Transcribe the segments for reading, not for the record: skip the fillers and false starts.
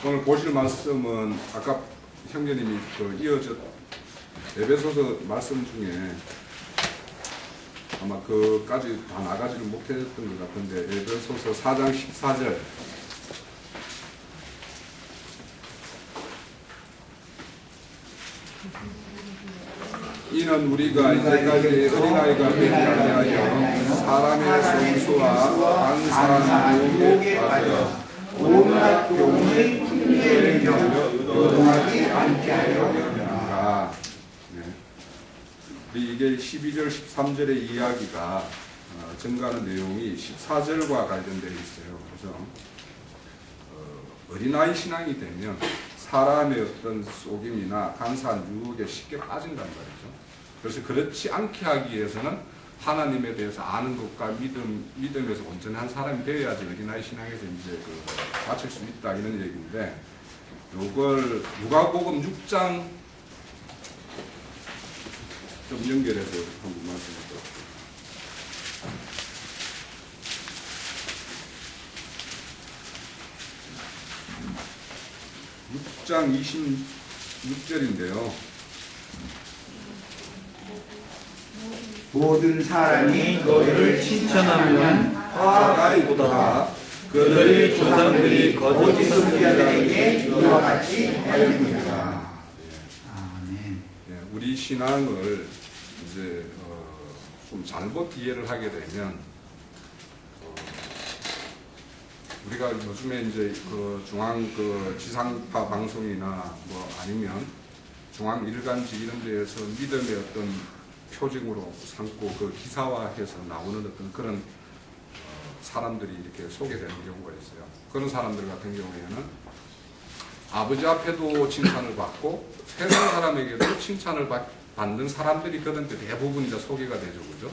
오늘 보실 말씀은 아까 형제님이 이어져 에베소서 말씀 중에 아마 그까지 다 나가지를 못했던 것 같은데 에베소서 4장 14절 이는 우리가 이제까지 어린아이가 되지 아니하여 사람의 성수와 간사한 유혹에 빠져 온갖 교훈의 풍조에 겨워 의도하지 않게 하려 하노라. 이게 12절 13절의 이야기가 증가하는 내용이 14절과 관련되어 있어요. 그래서 어린아이 신앙이 되면 사람의 어떤 속임이나 간사한 유혹에 쉽게 빠진단 말이죠. 그래서 그렇지 않게 하기 위해서는 하나님에 대해서 아는 것과 믿음에서 온전한 사람이 되어야지 어린아이 신앙에서 이제 맞출 수 있다 이런 얘기인데, 요걸 누가복음 6장 좀 연결해서 한번 말씀드릴게요. 6장 26절인데요. 모든 사람이 너희를 칭찬하면 화가이보다 그들의 조상들이 거짓 선지자들에게 이와 같이 하였느니라. 아멘. 우리 신앙을 이제 좀 잘못 이해를 하게 되면 우리가 요즘에 이제 중앙 지상파 방송이나 뭐 아니면 중앙 일간지 이런 데에서 믿음의 어떤 표징으로 삼고 그 기사화해서 나오는 어떤 그런 사람들이 이렇게 소개되는 경우가 있어요. 그런 사람들 같은 경우에는 아버지 앞에도 칭찬을 받고 세상 사람에게도 칭찬을 받는 사람들이 그런데 대부분 이제 소개가 되죠, 그죠?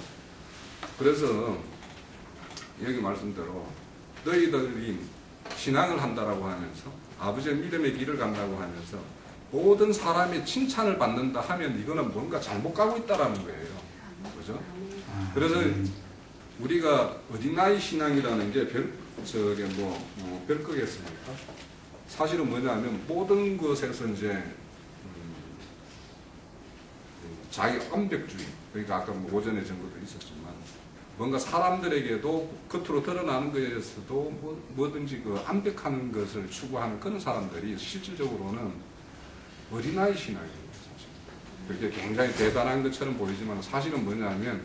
그래서 여기 말씀대로 너희들이 신앙을 한다라고 하면서 아버지의 믿음의 길을 간다고 하면서 모든 사람의 칭찬을 받는다 하면 이거는 뭔가 잘못 가고 있다라는 거예요. 그죠? 그래서 우리가 어린아이 신앙이라는 게 별거겠습니까? 사실은 뭐냐면 모든 것에서 이제 자기 완벽주의, 그러니까 아까 뭐 오전에 전거도 있었지만 뭔가 사람들에게도 겉으로 드러나는 것에서도 뭐든지 완벽한 것을 추구하는 그런 사람들이 실질적으로는 어린아이 신앙이에요. 그게 굉장히 대단한 것처럼 보이지만 사실은 뭐냐면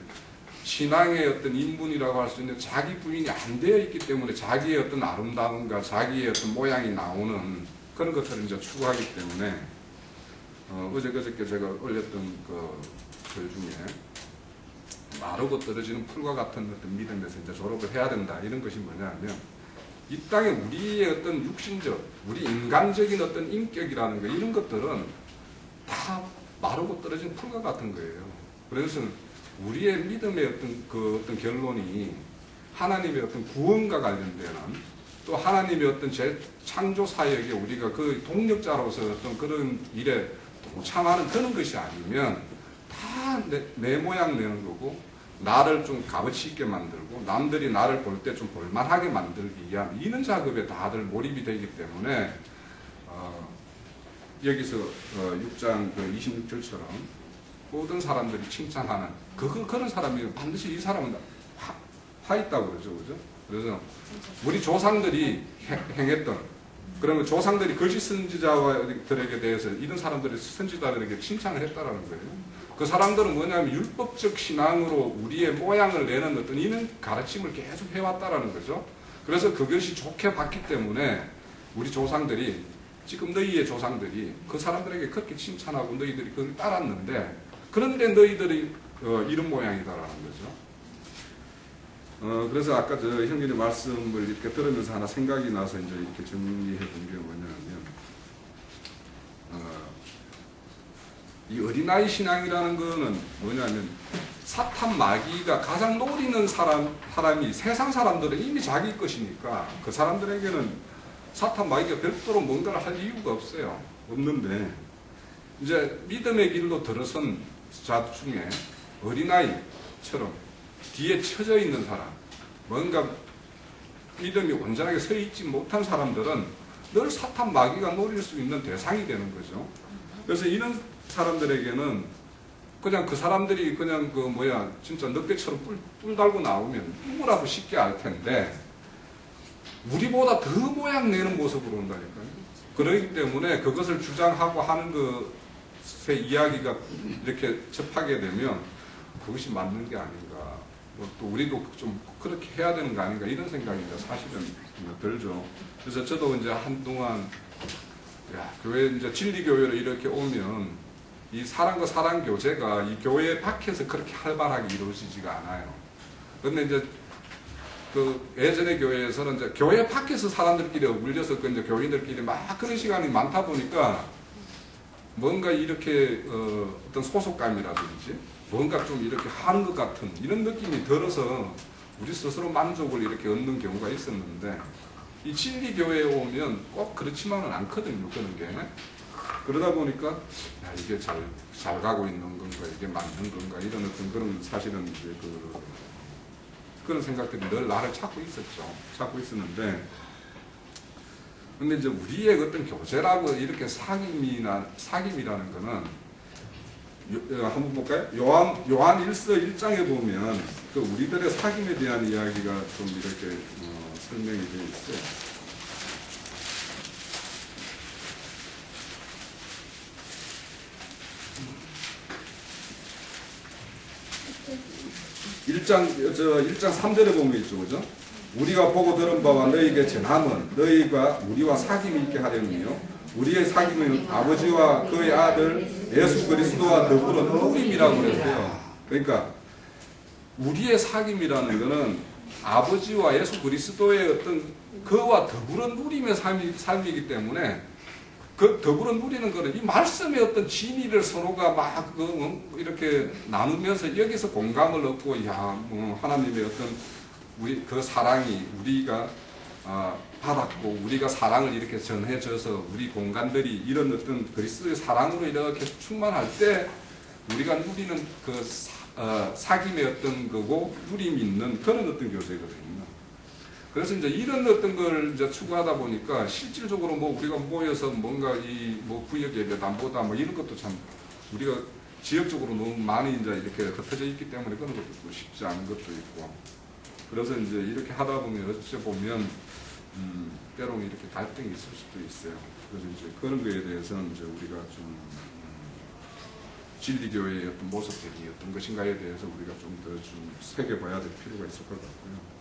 신앙의 어떤 인분이라고 할 수 있는 자기 부인이 안 되어 있기 때문에 자기의 어떤 아름다움과 자기의 어떤 모양이 나오는 그런 것들을 이제 추구하기 때문에 그저께 제가 올렸던 글 중에 마르고 떨어지는 풀과 같은 어떤 믿음에서 이제 졸업을 해야 된다 이런 것이 뭐냐면 이 땅에 우리의 어떤 육신적, 우리 인간적인 어떤 인격이라는 거 이런 것들은 다 마르고 떨어진 풀과 같은 거예요. 그래서 우리의 믿음의 어떤 결론이 하나님의 어떤 구원과 관련되는 또 하나님의 어떤 재창조 사역에 우리가 그 동력자로서 어떤 그런 일에 동참하는 그런 것이 아니면 다 내 모양 내는 거고 나를 좀 값어치 있게 만들고 남들이 나를 볼 때 좀 볼만하게 만들기 위한 이런 작업에 다들 몰입이 되기 때문에 여기서 6장 26절처럼 모든 사람들이 칭찬하는 그런 사람이 반드시 이 사람은 화 있다고 그러죠. 그죠? 그래서 우리 조상들이 행했던 그러면 조상들이 거짓 선지자들에게 대해서 이런 사람들이 선지자들에게 칭찬을 했다라는 거예요. 그 사람들은 뭐냐면 율법적 신앙으로 우리의 모양을 내는 어떤 이런 가르침을 계속 해왔다라는 거죠. 그래서 그것이 좋게 봤기 때문에 우리 조상들이 지금 너희의 조상들이 그 사람들에게 그렇게 칭찬하고 너희들이 그걸 따랐는데 그런데 너희들이 이런 모양이다라는 거죠. 그래서 아까 저 형님의 말씀을 이렇게 들으면서 하나 생각이 나서 이제 이렇게 정리해 본 게 뭐냐면 이 어린아이 신앙이라는 거는 뭐냐면 사탄 마귀가 가장 노리는 사람이 세상 사람들은 이미 자기 것이니까 그 사람들에게는 사탄 마귀가 별도로 뭔가를 할 이유가 없는데 이제 믿음의 길로 들어선 자 중에 어린아이처럼 뒤에 처져 있는 사람 뭔가 믿음이 온전하게 서 있지 못한 사람들은 늘 사탄 마귀가 노릴 수 있는 대상이 되는 거죠. 그래서 이런 사람들에게는 그냥 그 사람들이 그냥 진짜 늑대처럼 뿔 달고 나오면 누구라도 쉽게 알 텐데 우리보다 더 모양 내는 모습으로 온다니까요. 그러기 때문에 그것을 주장하고 하는 것의 이야기가 이렇게 접하게 되면 그것이 맞는 게 아닌가. 또 우리도 좀 그렇게 해야 되는 거 아닌가 이런 생각이 사실은 들죠. 그래서 저도 이제 한동안 교회 이제 진리교회로 이렇게 오면 이 사랑과 사랑 교제가 이 교회 밖에서 그렇게 활발하게 이루어지지가 않아요. 그런데 이제 그 예전의 교회에서는 이제 교회 밖에서 사람들끼리 어울려서 이제 교인들끼리 막 그런 시간이 많다 보니까 뭔가 이렇게 어떤 소속감이라든지 뭔가 좀 이렇게 하는 것 같은 이런 느낌이 들어서 우리 스스로 만족을 이렇게 얻는 경우가 있었는데 이 진리교회에 오면 꼭 그렇지만은 않거든요. 그런 게. 그러다 보니까 이게 잘 가고 있는 건가 이게 맞는 건가 이런 어떤 그런 사실은 이제 그런 생각들이 늘 나를 찾고 있었죠. 찾고 있었는데 근데 이제 우리의 어떤 교제라고 이렇게 사귐이라는 거는 한번 볼까요? 요한 1서 1장에 보면 그 우리들의 사귐에 대한 이야기가 좀 이렇게 설명이 되어 있어요. 1장 3절에 보면 있죠. 그죠? 우리가 보고 들은 바와 너희에게 전함은 너희가 우리와 사귐이 있게 하려니요. 우리의 사귐은 아버지와 그의 아들 예수 그리스도와 더불어 누림이라고 그랬어요. 그러니까 우리의 사귐이라는 것은 아버지와 예수 그리스도의 어떤 그와 더불어 누림의 삶이기 때문에 그 더불어 누리는 것은 이 말씀의 어떤 진리를 서로가 막 이렇게 나누면서 여기서 공감을 얻고 하나님의 어떤 우리 그 사랑이 우리가 받았고 우리가 사랑을 이렇게 전해줘서 우리 공간들이 이런 어떤 그리스도의 사랑으로 이렇게 충만할 때 우리가 누리는 그 사귐의 어떤 거고 누림이 있는 그런 어떤 교제거든요. 그래서 이제 이런 어떤 걸 이제 추구하다 보니까 실질적으로 우리가 모여서 뭔가 구역 예배 담보다 이런 것도 참 우리가 지역적으로 너무 많이 이제 이렇게 흩어져 있기 때문에 그런 것도 쉽지 않은 것도 있고 그래서 이제 이렇게 하다 보면 어찌 보면 때로는 이렇게 갈등이 있을 수도 있어요. 그래서 이제 그런 거에 대해서는 이제 우리가 좀 진리교회의 어떤 모습들이 어떤 것인가에 대해서 우리가 좀 더 좀 새겨봐야 될 필요가 있을 것 같고요.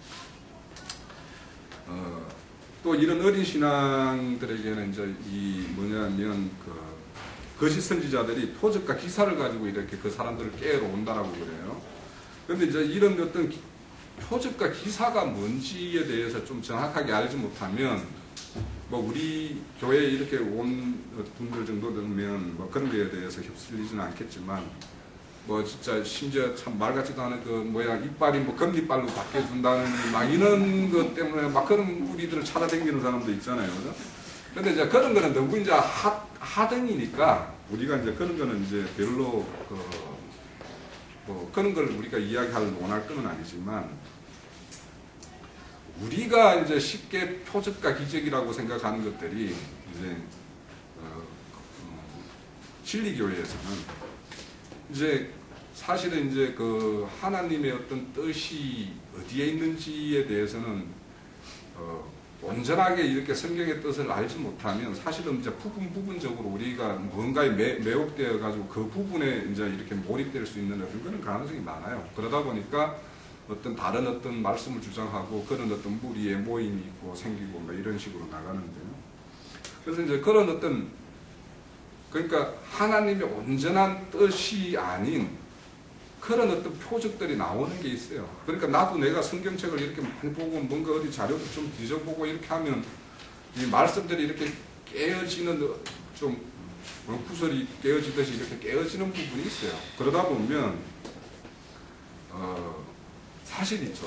또 이런 어린 신앙들에게는 이제 뭐냐면 거짓 선지자들이 표적과 기사를 가지고 이렇게 그 사람들을 깨러 온다라고 그래요. 그런데 이제 이런 어떤 표적과 기사가 뭔지에 대해서 좀 정확하게 알지 못하면 우리 교회에 이렇게 온 분들 정도 되면 그런 거에 대해서 휩쓸리지는 않겠지만 진짜 심지어 참 말 같지도 않은 이빨이 금리빨로 바뀌어준다는 이런 것 때문에 그런 우리들을 찾아다니는 사람도 있잖아요. 그죠? 근데 이제 그런 거는 너무 이제 하등이니까 우리가 이제 그런 거는 이제 별로 그런 걸 우리가 논할 건 아니지만 우리가 이제 쉽게 표적과 기적이라고 생각하는 것들이 이제 진리교회에서는 이제 사실은 이제 하나님의 어떤 뜻이 어디에 있는지에 대해서는 온전하게 이렇게 성경의 뜻을 알지 못하면 사실은 이제 부분적으로 우리가 뭔가에 매혹되어 가지고 그 부분에 이제 이렇게 몰입될 수 있는 그런 가능성이 많아요. 그러다 보니까 다른 어떤 말씀을 주장하고 그런 어떤 무리의 모임이 있고 생기고 이런 식으로 나가는데요. 그래서 이제 그런 그러니까 하나님의 온전한 뜻이 아닌 그런 어떤 표적들이 나오는 게 있어요. 그러니까 나도 내가 성경책을 이렇게 많이 보고 뭔가 어디 자료도 좀 뒤져보고 이렇게 하면 이 말씀들이 이렇게 깨어지는 좀 구설이 깨어지듯이 이렇게 깨어지는 부분이 있어요. 그러다 보면 사실 있죠.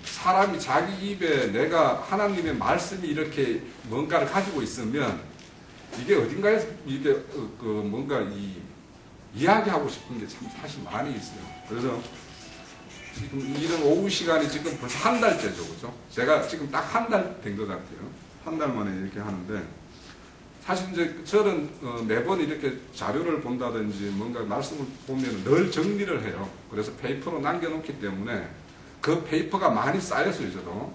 사람이 자기 입에 내가 하나님의 말씀이 이렇게 뭔가를 가지고 있으면 이게 어딘가에서 이게 뭔가 이야기하고 싶은 게 참 사실 많이 있어요. 그래서 지금 이런 오후 시간이 지금 벌써 한 달째죠, 그죠? 제가 지금 딱 한 달 된 것 같아요. 한 달 만에 이렇게 하는데, 사실 이제 저는 매번 이렇게 자료를 본다든지 뭔가 말씀을 보면 늘 정리를 해요. 그래서 페이퍼로 남겨놓기 때문에 그 페이퍼가 많이 쌓였어요, 저도.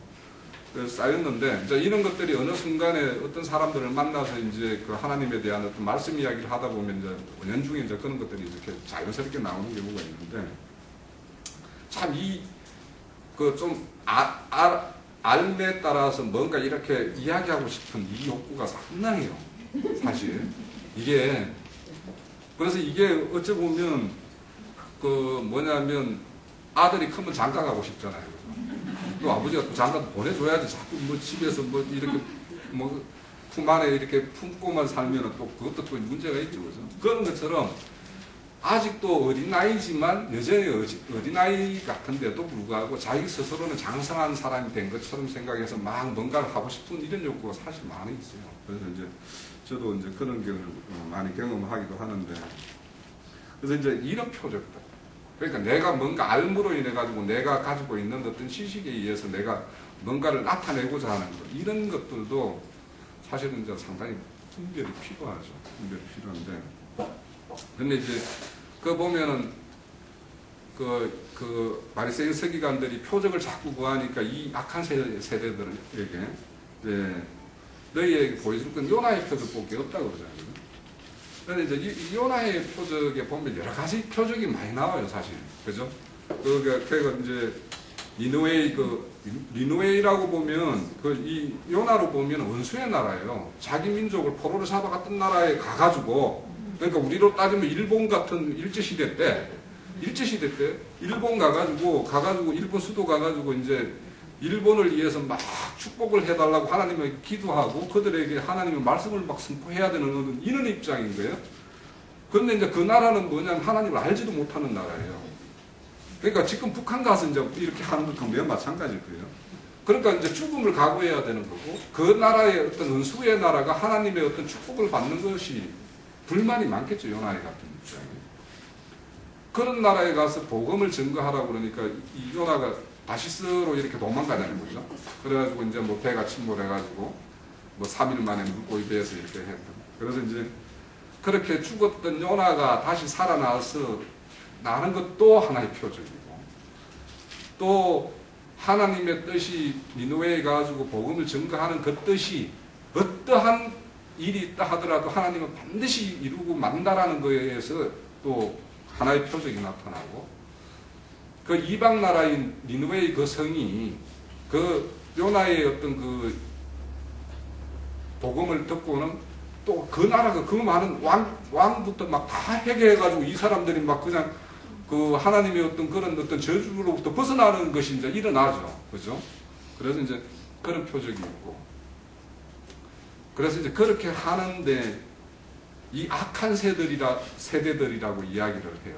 그래서 쌓였는데, 이제 이런 것들이 어느 순간에 어떤 사람들을 만나서 이제 그 하나님에 대한 어떤 말씀 이야기를 하다 보면 이제 연중에 이제 그런 것들이 이렇게 자연스럽게 나오는 경우가 있는데, 참 그 좀 알에 따라서 뭔가 이렇게 이야기하고 싶은 이 욕구가 상당해요. 사실. 이게, 그래서 이게 어찌 보면 그 뭐냐면 아들이 크면 장가 가고 싶잖아요. 또 아버지가 또 장가도 보내줘야지. 자꾸 뭐 집에서 뭐 이렇게 뭐 품 안에 이렇게 품고만 살면 또 그것도 또 문제가 있죠. 그죠? 그런 것처럼 아직도 어린아이지만 여전히 어린아이 같은데도 불구하고 자기 스스로는 장성한 사람이 된 것처럼 생각해서 막 뭔가를 하고 싶은 이런 욕구가 사실 많이 있어요. 그래서 이제 저도 이제 그런 경우를 많이 경험하기도 하는데, 그래서 이제 이런 표적들. 그러니까 내가 뭔가 알무로 인해 가지고 내가 가지고 있는 어떤 지식에 의해서 내가 뭔가를 나타내고자 하는 것, 이런 것들도 사실은 이제 상당히 분별이 필요하죠. 분별이 필요한데. 근데 이제 그 보면은 그 바리새인 서기관들이 표적을 자꾸 구하니까 이 악한 세대들에게 너희에게 보여줄 건 요나의 표적밖에 없다고 그러잖아요. 그런데 이제 이 요나의 표적에 보면 여러 가지 표적이 많이 나와요, 사실. 그죠? 그러니까 이제 니누웨이라고 보면 이 요나로 보면 원수의 나라예요. 자기 민족을 포로로 잡아갔던 나라에 가가지고, 그러니까 우리로 따지면 일본 같은 일제시대 때 일본 가가지고 일본 수도 가가지고 이제 일본을 위해서 막 축복을 해달라고 하나님에게 기도하고 그들에게 하나님의 말씀을 막 선포해야 되는 이런 입장인 거예요. 그런데 이제 그 나라는 뭐냐면 하나님을 알지도 못하는 나라예요. 그러니까 지금 북한 가서 이제 이렇게 하는 것과 매우 마찬가지일 거예요. 그러니까 이제 죽음을 각오해야 되는 거고, 그 나라의 어떤 은수의 나라가 하나님의 어떤 축복을 받는 것이 불만이 많겠죠, 요나의 같은 입장에. 그런 나라에 가서 복음을 증거하라고 그러니까 이 요나가 다시스로 이렇게 도망가자는 거죠. 그래가지고 이제 뭐 배가 침몰해가지고 뭐 3일 만에 물고기 배에서 이렇게 했던. 그래서 이제 그렇게 죽었던 요나가 다시 살아나서 나는 것도 하나의 표적이고, 또 하나님의 뜻이 니누웨에 가지고 복음을 증거하는 그 뜻이 어떠한 일이 있다 하더라도 하나님은 반드시 이루고 만다라는 거에서 또 하나의 표적이 나타나고, 그 이방 나라인 니누웨의 그 성이 그 요나의 어떤 그 복음을 듣고는 또 그 나라가 그 많은 왕부터 막 다 회개해가지고 이 사람들이 막 그냥 그 하나님의 어떤 그런 어떤 저주로부터 벗어나는 것이 이제 일어나죠. 그죠? 그래서 이제 그런 표적이 있고, 그래서 이제 그렇게 하는데 이 악한 세대들이라고 이야기를 해요.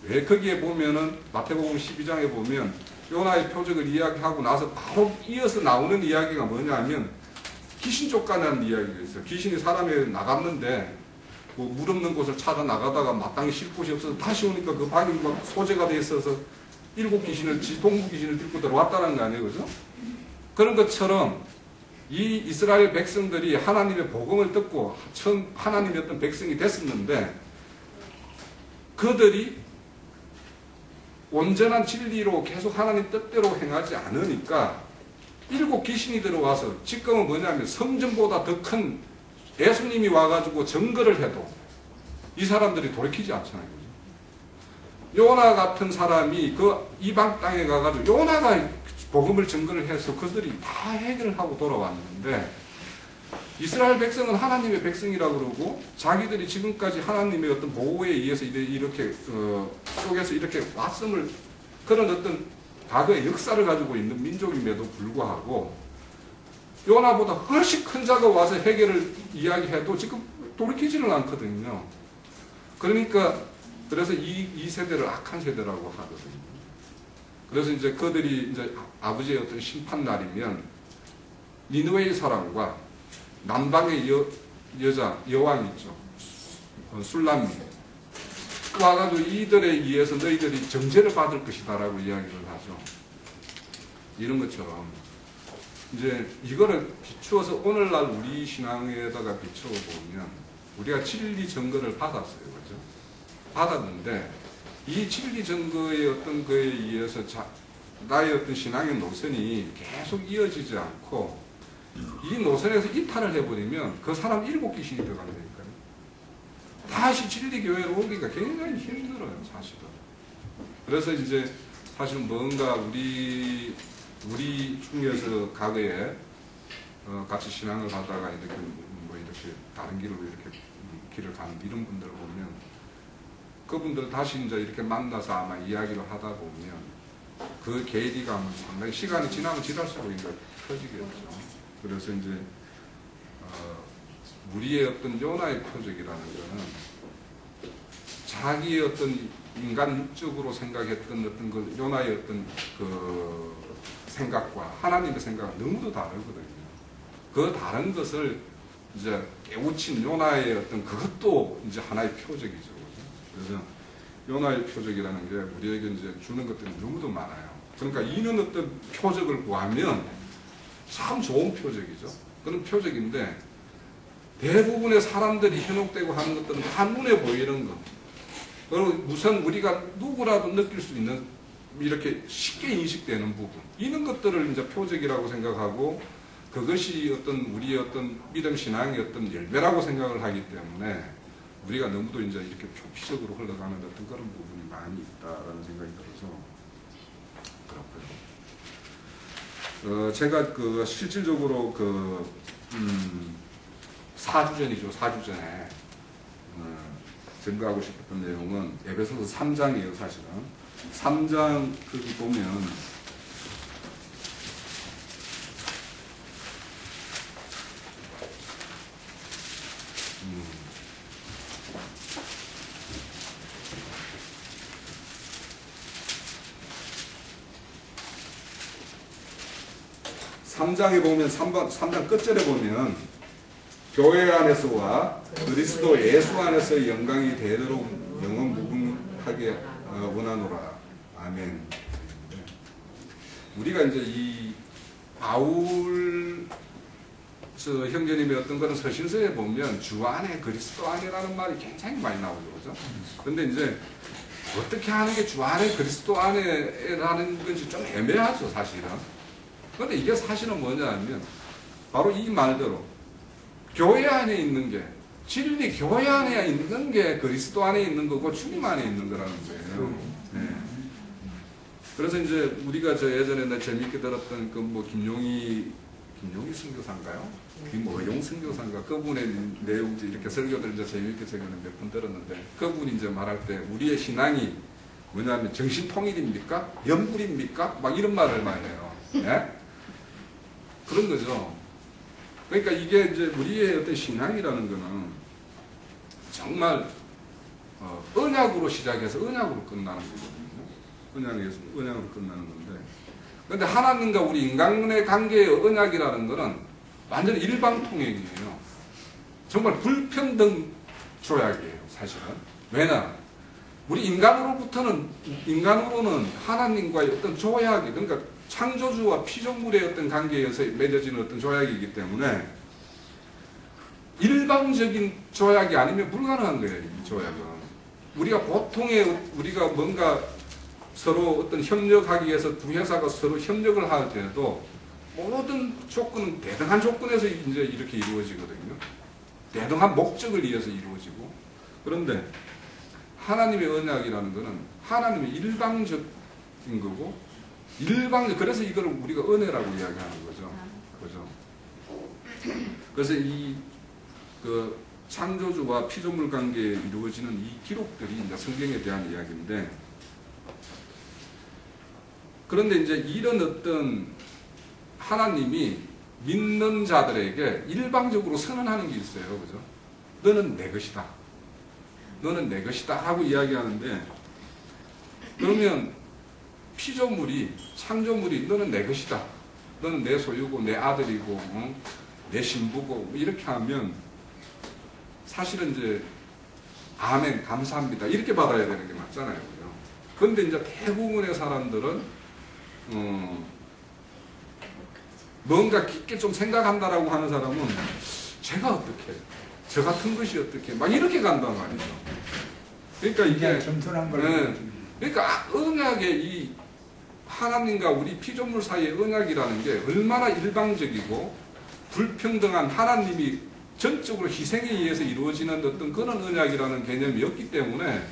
왜 거기에 보면은 마태복음 12장에 보면 요나의 표적을 이야기하고 나서 바로 이어서 나오는 이야기가 뭐냐면 귀신 쫓아내는 이야기가 있어요. 귀신이 사람에 나갔는데 뭐 물 없는 곳을 찾아 나가다가 마땅히 쉴 곳이 없어서 다시 오니까 그 방이 막 소재가 돼 있어서 7 귀신을 동부 귀신을 들고 들어왔다는 거 아니에요, 그죠? 그런 것처럼 이 이스라엘 백성들이 하나님의 복음을 듣고 처음 하나님의 어떤 백성이 됐었는데, 그들이 온전한 진리로 계속 하나님 뜻대로 행하지 않으니까 7 귀신이 들어와서 지금은 뭐냐면 성전보다 더 큰 예수님이 와가지고 증거를 해도 이 사람들이 돌이키지 않잖아요. 요나 같은 사람이 그 이방 땅에 가가지고 요나가 복음을 증거를 해서 그들이 다 해결을 하고 돌아왔는데, 이스라엘 백성은 하나님의 백성이라고 그러고 자기들이 지금까지 하나님의 어떤 보호에 의해서 이렇게 속에서 이렇게 왔음을, 그런 어떤 과거의 역사를 가지고 있는 민족임에도 불구하고 요나보다 훨씬 큰 자가 와서 해결을 이야기해도 지금 돌이키지는 않거든요. 그러니까 그래서 이 세대를 악한 세대라고 하거든요. 그래서 이제 그들이 이제 아버지의 어떤 심판 날이면 니느웨의 사람과 남방의 여왕 있죠. 술람미. 와가지고 이들에 의해서 너희들이 정죄를 받을 것이다라고 이야기를 하죠. 이런 것처럼 이제 이거를 비추어서 오늘날 우리 신앙에다가 비추어 보면 우리가 진리 증거를 받았어요. 그죠? 받았는데 이 진리 증거의 어떤 거에 의해서 나의 어떤 신앙의 노선이 계속 이어지지 않고 이 노선에서 이탈을 해버리면 그 사람 7귀신이 들어간다니까요. 다시 진리교회로 오기가 굉장히 힘들어요, 사실은. 그래서 이제 사실 뭔가 우리 중에서 과거에 같이 신앙을 하다가 이렇게 이렇게 다른 길로 이렇게 길을 가는 이런 분들을 보면 그분들 다시 이제 이렇게 만나서 아마 이야기를 하다 보면 그 괴리감은 상당히 시간이 지나면 지날수록 이제 커지겠죠. 그래서 이제 우리의 어떤 요나의 표적이라는 것은 자기의 어떤 인간 육적으로 생각했던 어떤 그 요나의 어떤 그 생각과 하나님의 생각은 너무도 다르거든요. 그 다른 것을 이제 깨우친 요나의 어떤 그것도 이제 하나의 표적이죠. 그래서 요나의 표적이라는 게 우리에게 이제 주는 것들이 너무도 많아요. 그러니까 이런 어떤 표적을 구하면 참 좋은 표적이죠. 그런 표적인데 대부분의 사람들이 현혹되고 하는 것들은 한눈에 보이는 것. 그리고 우선 우리가 누구라도 느낄 수 있는 이렇게 쉽게 인식되는 부분. 이런 것들을 이제 표적이라고 생각하고 그것이 어떤 우리의 어떤 믿음 신앙의 어떤 열매라고 생각을 하기 때문에 우리가 너무도 이제 이렇게 표피적으로 흘러가는 어떤 그런 부분이 많이 있다라는 생각이 들어서 그렇고요. 제가 그 실질적으로 그 사주전이죠. 사주전에 증거하고 싶었던 내용은 에베소서 3장이에요. 사실은 3장 거기 보면 삼장에 보면 3장 끝절에 보면 교회 안에서와 그리스도 예수 안에서의 영광이 되도록 영원 무궁하게 원하노라. 아멘. 우리가 이제 이 바울 형제님의 어떤 그런 서신서에 보면 주 안에 그리스도 안에라는 말이 굉장히 많이 나오죠. 그죠? 근데 이제 어떻게 하는 게 주 안에 그리스도 안에라는 건지 좀 애매하죠, 사실은. 그런데 이게 사실은 뭐냐면 바로 이 말대로 교회 안에 있는 게 진리 교회 안에 있는 게 그리스도 안에 있는 거고 주님 안에 있는 거라는 거예요. 네. 그래서 이제 우리가 저 예전에 재밌게 들었던 그 뭐 김용희 선교사인가요? 김어용 선교사인가 그분의 내용 이렇게 설교들 이제 재밌게 제가 몇 번 들었는데 그분이 이제 말할 때 우리의 신앙이 뭐냐면 정신통일입니까? 연불입니까? 막 이런 말을 많이 해요. 예? 그런 거죠. 그러니까 이게 이제 우리의 어떤 신앙이라는 거는 정말 언약으로 시작해서 언약으로 끝나는 거거든요. 언약으로 끝나는 건데. 그런데 하나님과 우리 인간의 관계의 언약이라는 거는 완전 일방통행이에요. 정말 불평등 조약이에요, 사실은. 왜냐? 우리 인간으로는 하나님과의 어떤 조약이, 그러니까 창조주와 피조물의 어떤 관계에서 맺어지는 어떤 조약이기 때문에 일방적인 조약이 아니면 불가능한 거예요, 이 조약은. 우리가 우리가 뭔가 서로 어떤 협력하기 위해서 두 회사가 서로 협력을 할 때도 모든 조건은 대등한 조건에서 이제 이렇게 이루어지거든요. 대등한 목적을 위해서 이루어지고. 그런데 하나님의 언약이라는 것은 하나님의 일방적인 거고, 그래서 이걸 우리가 은혜라고 이야기하는 거죠. 그죠? 그래서 그 창조주와 피조물 관계에 이루어지는 이 기록들이 이제 성경에 대한 이야기인데, 그런데 이제 이런 어떤 하나님이 믿는 자들에게 일방적으로 선언하는 게 있어요. 그죠? 너는 내 것이다. 너는 내 것이다. 하고 이야기하는데, 그러면 피조물이, 창조물이 너는 내 것이다. 너는 내 소유고, 내 아들이고, 내 신부고, 이렇게 하면 사실은 이제 아멘, 감사합니다. 이렇게 받아야 되는 게 맞잖아요. 그런데 이제 대부분의 사람들은 뭔가 깊게 좀 생각한다라고 하는 사람은 제가 어떻게, 저 같은 것이 어떻게, 막 이렇게 간단 말이죠. 그러니까 이게 겸손한 걸. 네. 그러니까 언약의 이 하나님과 우리 피조물 사이의 언약이라는 게 얼마나 일방적이고 불평등한 하나님이 전적으로 희생에 의해서 이루어지는 어떤 그런 언약이라는 개념이 없기 때문에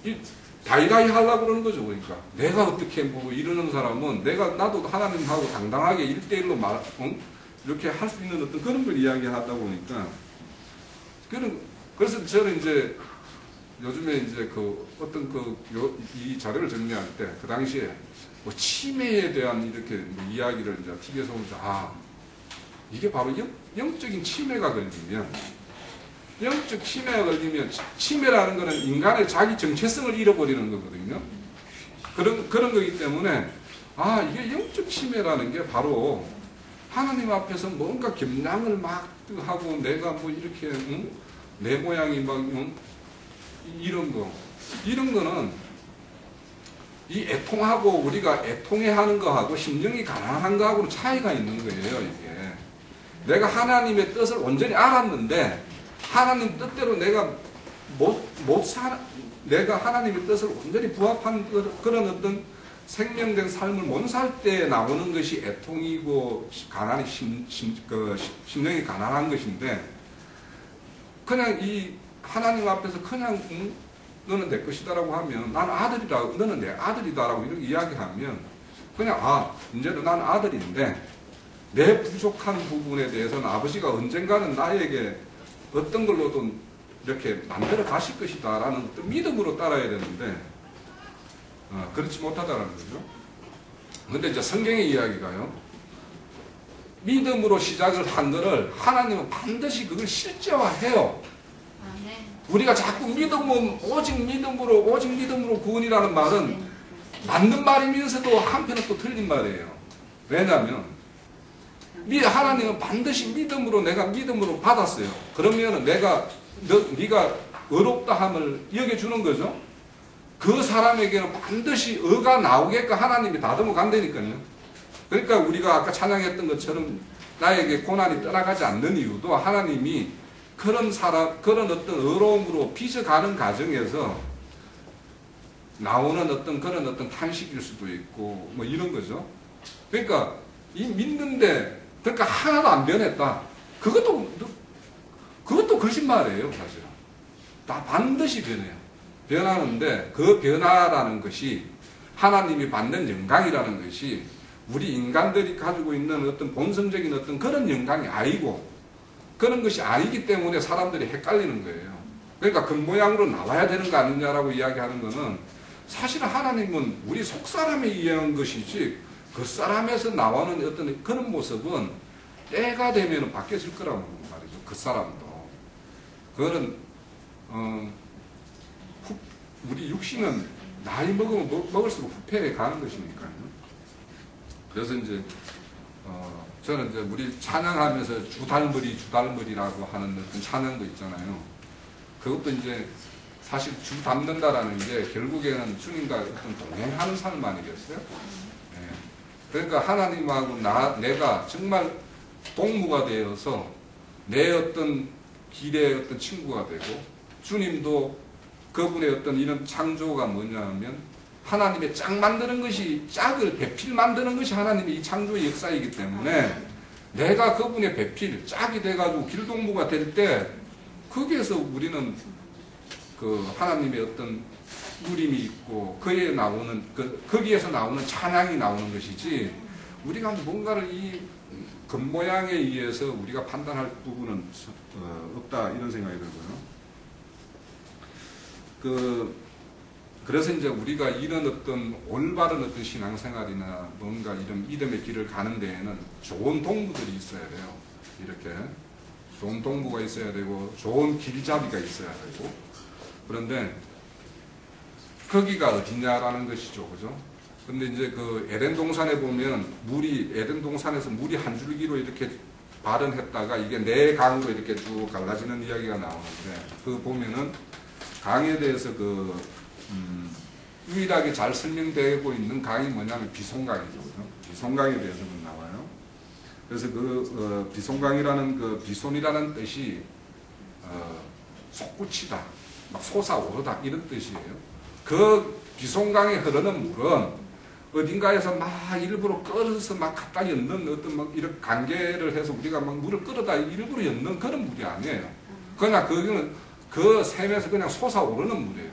이 다이다이 하려고 그러는 거죠. 그러니까 내가 어떻게 뭐 이러는 사람은 나도 하나님하고 당당하게 1대1로 이렇게 할 수 있는 어떤 그런 걸 이야기하다 보니까 그래서 저는 이제 요즘에 이제 그 어떤 이 자료를 정리할 때 그 당시에 뭐 치매에 대한 이렇게 뭐 이야기를 이제 TV에서 보면서 이게 바로 영적인 치매가 걸리면 영적 치매가 걸리면 치매라는 것은 인간의 자기 정체성을 잃어버리는 거거든요. 그런 거기 때문에 이게 영적 치매라는 게 바로 하나님 앞에서 뭔가 겸양을 막 하고 내가 뭐 이렇게 내 모양이 막 이런 거는 이 애통하고 우리가 애통해하는 거하고 심령이 가난한 거하고는 차이가 있는 거예요. 이게 내가 하나님의 뜻을 온전히 알았는데 하나님 뜻대로 내가 내가 하나님의 뜻을 온전히 부합한 그런 어떤 생명된 삶을 못 살 때 나오는 것이 애통이고 가난이 심령이 가난한 것인데 그냥 이 하나님 앞에서 그냥 너는 내 것이다라고 하면 나는 아들이다, 너는 내 아들이다라고 이렇게 이야기하면 그냥 이제는 나는 아들인데 내 부족한 부분에 대해서는 아버지가 언젠가는 나에게 어떤 걸로든 이렇게 만들어 가실 것이다라는 어떤 믿음으로 따라야 되는데 그렇지 못하다라는 거죠. 그런데 이제 성경의 이야기가요. 믿음으로 시작을 한 거를 하나님은 반드시 그걸 실제화해요. 우리가 자꾸 오직 믿음으로 구원이라는 말은 맞는 말이면서도 한편은 또 틀린 말이에요. 왜냐하면 하나님은 반드시 내가 믿음으로 받았어요. 그러면 네가 의롭다 함을 여겨주는 거죠. 그 사람에게는 반드시 의가 나오게끔 하나님이 다듬어 간다니까요. 그러니까 우리가 아까 찬양했던 것처럼 나에게 고난이 떠나가지 않는 이유도 하나님이 그런 어떤 의로움으로 빚어가는 과정에서 나오는 그런 어떤 탄식일 수도 있고, 뭐 이런 거죠. 그러니까, 그러니까 하나도 안 변했다. 그것도 거짓말이에요, 사실은. 다 반드시 변해요. 변하는데, 그 변화라는 것이 하나님이 받는 영광이라는 것이 우리 인간들이 가지고 있는 어떤 본성적인 어떤 그런 영광이 아니고, 그런 것이 아니기 때문에 사람들이 헷갈리는 거예요. 그러니까 그 모양으로 나와야 되는 거 아니냐라고 이야기하는 거는 사실은 하나님은 우리 속사람에 의한 것이지 그 사람에서 나오는 어떤 그런 모습은 때가 되면 바뀌어질 거라고 말이죠. 그 사람도. 그거는 우리 육신은 나이 먹으면 먹을수록 후패해 가는 것이니까요. 그래서 이제 저는 이제 우리 찬양하면서 주달머리라고 하는 어떤 찬양도 있잖아요. 그것도 이제 사실 주 담는다라는 게 결국에는 주님과 어떤 동행하는 삶 아니겠어요? 네. 그러니까 하나님하고 내가 정말 동무가 되어서 내 어떤 길의 어떤 친구가 되고 주님도 그분의 어떤 이런 창조가 뭐냐면 하나님의 짝 만드는 것이 짝을 배필 만드는 것이 하나님의 이 창조의 역사이기 때문에 내가 그분의 배필 짝이 돼가지고 길동무가 될 때 거기에서 우리는 그 하나님의 어떤 누림이 있고 거기에서 나오는 찬양이 나오는 것이지 우리가 뭔가를 이 겉모양에 의해서 우리가 판단할 부분은 없다 이런 생각이 들고요. 그래서 이제 우리가 이런 어떤 올바른 어떤 신앙생활이나 뭔가 이런 믿음의 길을 가는 데에는 좋은 동무들이 있어야 돼요. 이렇게 좋은 동무가 있어야 되고 좋은 길잡이가 있어야 되고 그런데 거기가 어디냐라는 것이죠, 그죠? 근데 이제 그 에덴 동산에 보면 에덴 동산에서 물이 한 줄기로 이렇게 발현했다가 이게 네 강으로 이렇게 쭉 갈라지는 이야기가 나오는데 그 보면은 강에 대해서 유일하게 잘 설명되고 있는 강이 뭐냐면 비송강이죠. 그죠? 비송강에 대해서는 나와요. 그래서 그 비송강이라는 그 비손이라는 뜻이 솟구치다, 막 솟아오르다 이런 뜻이에요. 그 비송강에 흐르는 물은 어딘가에서 막 일부러 끌어서 막 갖다 엮는 어떤 막 이런 관계를 해서 우리가 막 물을 끌어다 일부러 엮는 그런 물이 아니에요. 그냥 그거는 그 샘에서 그냥 솟아오르는 물이에요.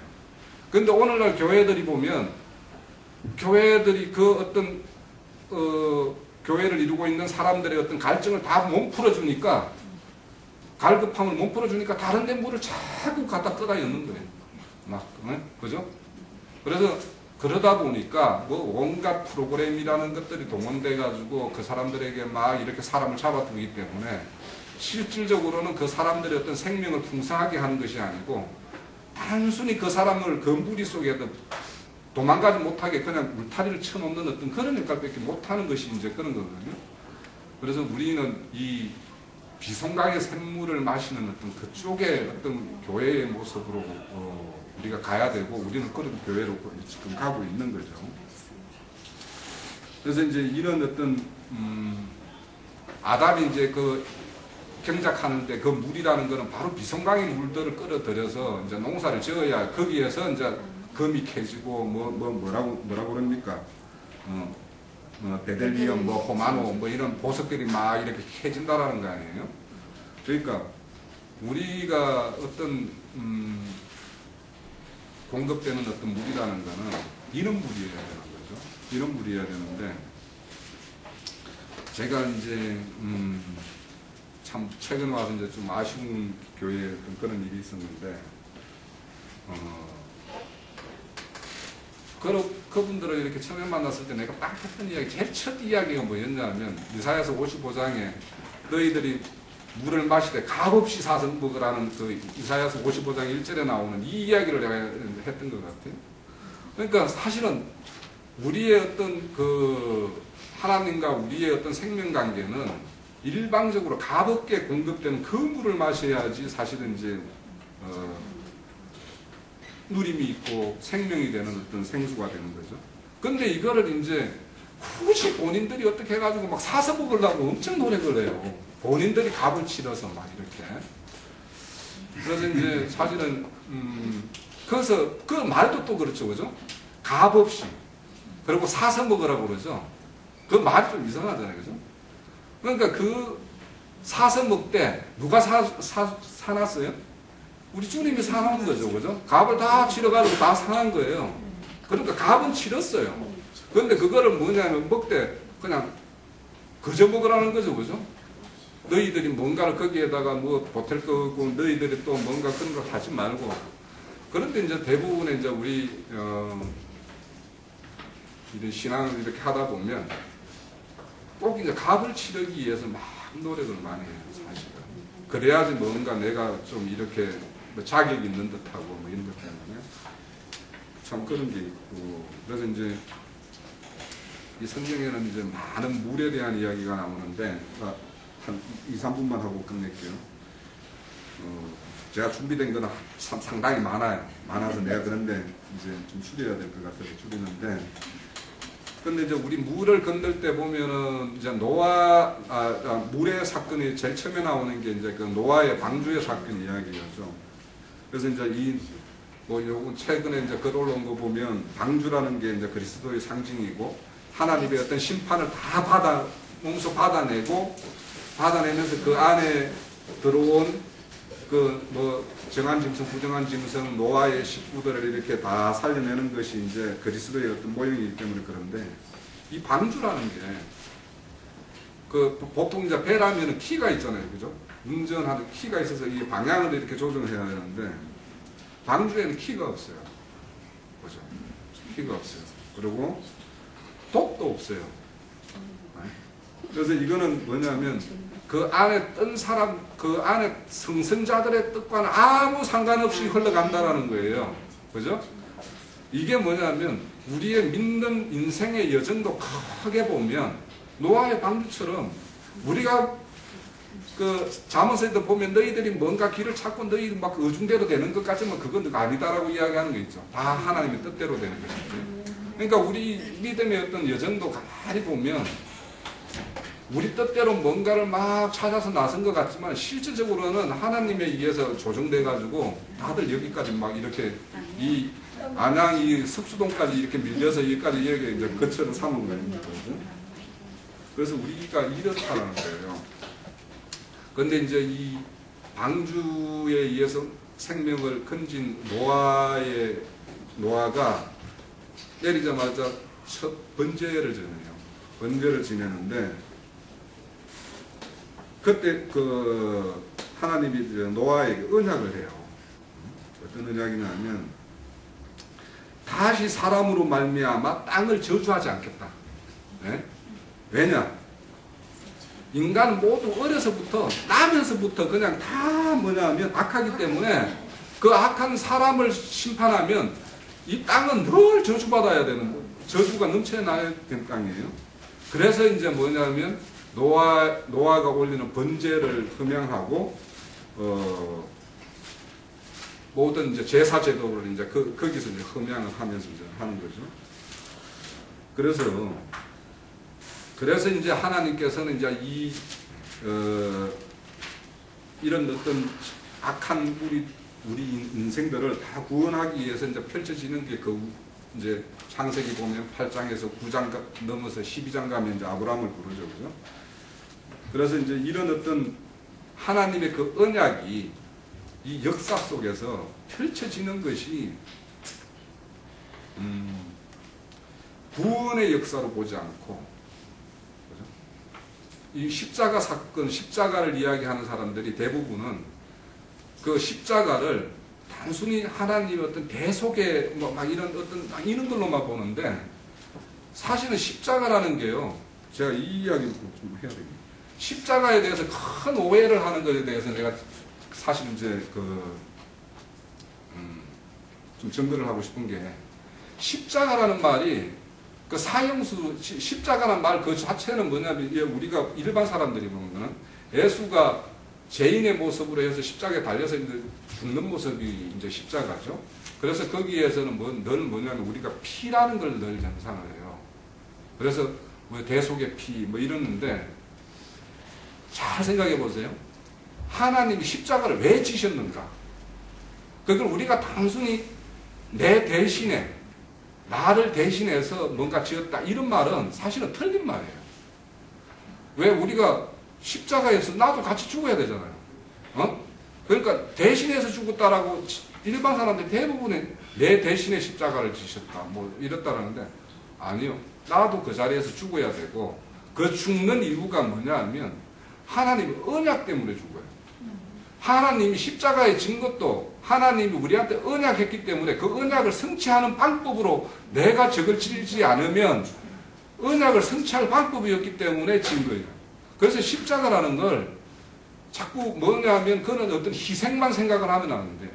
근데 오늘날 교회들이 보면 교회들이 그 어떤 교회를 이루고 있는 사람들의 어떤 갈증을 다 못 풀어주니까 갈급함을 못 풀어주니까 다른 데 물을 자꾸 갖다 떠다 엮는 거예요. 막 그죠? 그래서 그러다 보니까 뭐 온갖 프로그램이라는 것들이 동원돼 가지고 그 사람들에게 막 이렇게 사람을 잡아두기 때문에 실질적으로는 그 사람들의 어떤 생명을 풍성하게 하는 것이 아니고 단순히 그 사람을 그 무리 속에도 도망가지 못하게 그냥 울타리를 쳐놓는 어떤 그런 역할밖에 못하는 것이 이제 그런 거거든요. 그래서 우리는 이 비송강의 샘물을 마시는 어떤 그쪽의 어떤 교회의 모습으로 우리가 가야 되고 우리는 그런 교회로 지금 가고 있는 거죠. 그래서 이제 이런 어떤 아담이 이제 그 경작하는데 그 물이라는 거는 바로 비송강의 물들을 끌어들여서 이제 농사를 지어야 거기에서 이제 금이 캐지고 뭐라고 그럽니까? 베델리엄, 호마노, 이런 보석들이 막 이렇게 캐진다라는 거 아니에요? 그러니까 우리가 어떤 공급되는 어떤 물이라는 거는 이런 물이어야 되는 거죠. 이런 물이어야 되는데 제가 이제 참 최근 와서 이제 좀 아쉬운 교회에 어떤 그런 일이 있었는데 그분들을 이렇게 처음에 만났을 때 내가 딱 했던 이야기, 제일 첫 이야기가 뭐였냐면 이사야서 55장에 너희들이 물을 마실 때 값없이 사서 먹으라는 그 이사야서 55장 1절에 나오는 이 이야기를 내가 했던 것 같아요. 그러니까 사실은 우리의 어떤 그 하나님과 우리의 어떤 생명관계는 일방적으로 값없게 공급되는 그 물을 마셔야지 사실은 이제 누림이 있고 생명이 되는 어떤 생수가 되는 거죠. 근데 이거를 이제 굳이 본인들이 어떻게 해가지고 막 사서 먹으려고 엄청 노력을 해요. 본인들이 값을 치러서 막 이렇게. 그래서 이제 사실은, 그래서 그 말도 또 그렇죠. 그죠? 값 없이. 그리고 사서 먹으라고 그러죠. 그 말이 좀 이상하잖아요. 그죠? 그러니까 그 사서 먹되 누가 사놨어요? 우리 주님이 사놓은 거죠. 그죠? 값을 다 치러가지고 다 사는 거예요. 그러니까 값은 치렀어요. 그런데 그거를 뭐냐면 먹되 그냥 그저 먹으라는 거죠. 그죠? 너희들이 뭔가를 거기에다가 뭐 보탤 거고 너희들이 또 뭔가 그런 걸 하지 말고. 그런데 이제 대부분의 이제 우리 이런 신앙을 이렇게 하다 보면 꼭 이제 값을 치르기 위해서 막 노력을 많이 해요. 사실은. 그래야지 뭔가 내가 좀 이렇게 뭐 자격이 있는 듯하고 뭐 이런 것 때문에 참 그런 게 있고. 그래서 이제 이 성경에는 이제 많은 물에 대한 이야기가 나오는데 한 2, 3분만 하고 끝낼게요. 제가 준비된 거는 상당히 많아요. 많아서 내가 그런데 이제 좀 줄여야 될 것 같아서 줄이는데, 근데 이제 우리 물을 건널 때 보면은 이제 물의 사건이 제일 처음에 나오는 게 이제 그 노아의 방주의 사건 이야기였죠. 그래서 이제 요건 최근에 이제 글 올라온 거 보면 방주라는 게 이제 그리스도의 상징이고 하나님의 어떤 심판을 다 몸소 받아내면서 그 안에 들어온 정한 짐승, 부정한 짐승, 노아의 식구들을 이렇게 다 살려내는 것이 이제 그리스도의 어떤 모형이기 때문에 그런데, 이 방주라는 게, 보통 이제 배라면은 키가 있잖아요. 그죠? 운전하는 키가 있어서 이 방향을 이렇게 조정해야 되는데, 방주에는 키가 없어요. 그죠? 키가 없어요. 그리고 독도 없어요. 그래서 이거는 뭐냐면, 그 안에 뜬 사람, 그 안에 성선자들의 뜻과는 아무 상관없이 흘러간다라는 거예요. 그죠? 이게 뭐냐면, 우리의 믿는 인생의 여정도 크게 보면, 노아의 방주처럼, 우리가 잠언서에도 보면 너희들이 뭔가 길을 찾고 너희 막 의중대로 되는 것 같지만 그건 아니다라고 이야기하는 게 있죠. 다 하나님의 뜻대로 되는 것이죠. 그러니까 우리 믿음의 어떤 여정도 가만히 보면, 우리 뜻대로 뭔가를 막 찾아서 나선 것 같지만 실질적으로는 하나님에 의해서 조정돼 가지고 다들 여기까지 막 이렇게 이 안양 이 석수동까지 이렇게 밀려서 여기까지 이렇게 이제 거처를 삼은 거예요. 그래서 우리가 이렇다는 거예요. 그런데 이제 이 방주에 의해서 생명을 건진 노아가 때리자마자 첫 번제를 지내요. 번제를 지내는데 그때 그 하나님이 이제 노아에게 언약을 해요. 어떤 언약이냐면 다시 사람으로 말미암아 땅을 저주하지 않겠다. 네? 왜냐? 인간은 모두 어려서부터 나면서부터 그냥 다 뭐냐면 악하기 때문에 그 악한 사람을 심판하면 이 땅은 늘 저주받아야 되는 저주가 넘쳐나야 되는 땅이에요. 그래서 이제 뭐냐면 노아가 올리는 번제를 흠양하고 모든 이제 제사 제도를 이제 거기서 이제 흠양을 하면서 이제 하는 거죠. 그래서 이제 하나님께서는 이제 이런 어떤 악한 우리 인생들을 다 구원하기 위해서 이제 펼쳐지는 게 이제 창세기 보면 8장에서 9장 넘어서 12장 가면 이제 아브라함을 부르죠, 그죠? 그래서 이제 이런 어떤 하나님의 그 언약이 이 역사 속에서 펼쳐지는 것이 구원의 역사로 보지 않고 이 십자가 사건, 십자가를 이야기하는 사람들이 대부분은 그 십자가를 단순히 하나님의 어떤 대속의 뭐 막 이런 이런 걸로만 보는데 사실은 십자가라는 게요. 제가 이 이야기를 좀 해야 됩니다. 십자가에 대해서 큰 오해를 하는 것에 대해서 내가 사실 이제 좀 증거를 하고 싶은 게 십자가라는 말이 그 사형수 십자가라는 말 그 자체는 뭐냐면 우리가 일반 사람들이 보는 거는 예수가 죄인의 모습으로 해서 십자가에 달려서 이제 죽는 모습이 이제 십자가죠. 그래서 거기에서는 늘 뭐냐면 우리가 피라는 걸 늘 연상을 해요. 그래서 뭐 대속의 피 뭐 이러는데 잘 생각해 보세요. 하나님이 십자가를 왜 지셨는가? 그걸 우리가 단순히 내 대신에 나를 대신해서 뭔가 지었다 이런 말은 사실은 틀린 말이에요. 왜 우리가 십자가에서 나도 같이 죽어야 되잖아요. 그러니까 대신해서 죽었다라고 일반 사람들 대부분은 내 대신에 십자가를 지셨다 뭐 이랬다라는데 아니요. 나도 그 자리에서 죽어야 되고 그 죽는 이유가 뭐냐 하면 하나님의 언약 때문에 죽어요. 하나님이 십자가에 진 것도 하나님이 우리한테 언약했기 때문에 그 언약을 성취하는 방법으로 내가 적을 지지 않으면 언약을 성취할 방법이었기 때문에 진 거예요. 그래서 십자가라는 걸 자꾸 뭐냐면 그는 어떤 희생만 생각을 하면 안 돼.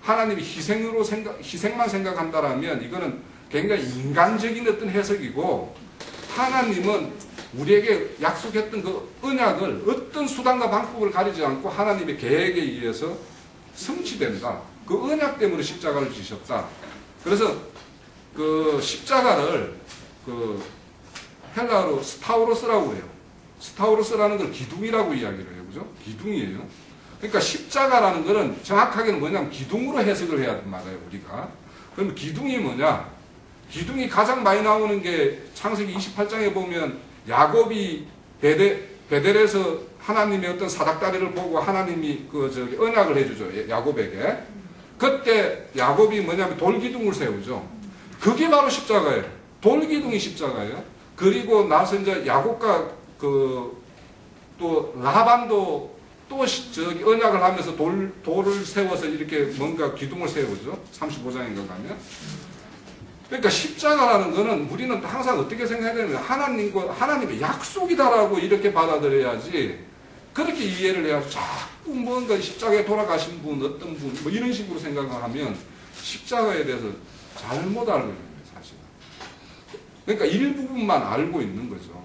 하나님이 희생만 생각한다라면 이거는 굉장히 인간적인 어떤 해석이고 하나님은 우리에게 약속했던 그 언약을 어떤 수단과 방법을 가리지 않고 하나님의 계획에 의해서 성취된다. 그 언약 때문에 십자가를 지셨다. 그래서 그 십자가를 그 헬라어로 스타우로스라고 해요. 스타우로스라는 걸 기둥이라고 이야기를 해요. 그죠? 기둥이에요. 그러니까 십자가라는 것은 정확하게는 뭐냐면 기둥으로 해석을 해야 말아요, 우리가. 그럼 기둥이 뭐냐? 기둥이 가장 많이 나오는 게 창세기 28장에 보면 야곱이 베델에서 하나님의 어떤 사닥다리를 보고 하나님이 언약을 해주죠. 야곱에게. 그때 야곱이 뭐냐면 돌기둥을 세우죠. 그게 바로 십자가예요. 돌기둥이 십자가예요. 그리고 나서 이제 야곱과 또 라반도 또 언약을 하면서 돌을 세워서 이렇게 뭔가 기둥을 세우죠. 35장인가 가면. 그러니까 십자가라는 거는 우리는 항상 어떻게 생각해야 되냐면 하나님의 약속이다라고 이렇게 받아들여야지 그렇게 이해를 해야지 자꾸 뭔가 십자가에 돌아가신 분 어떤 분 뭐 이런 식으로 생각을 하면 십자가에 대해서 잘못 알고 있는 거예요, 사실은. 그러니까 일부분만 알고 있는 거죠.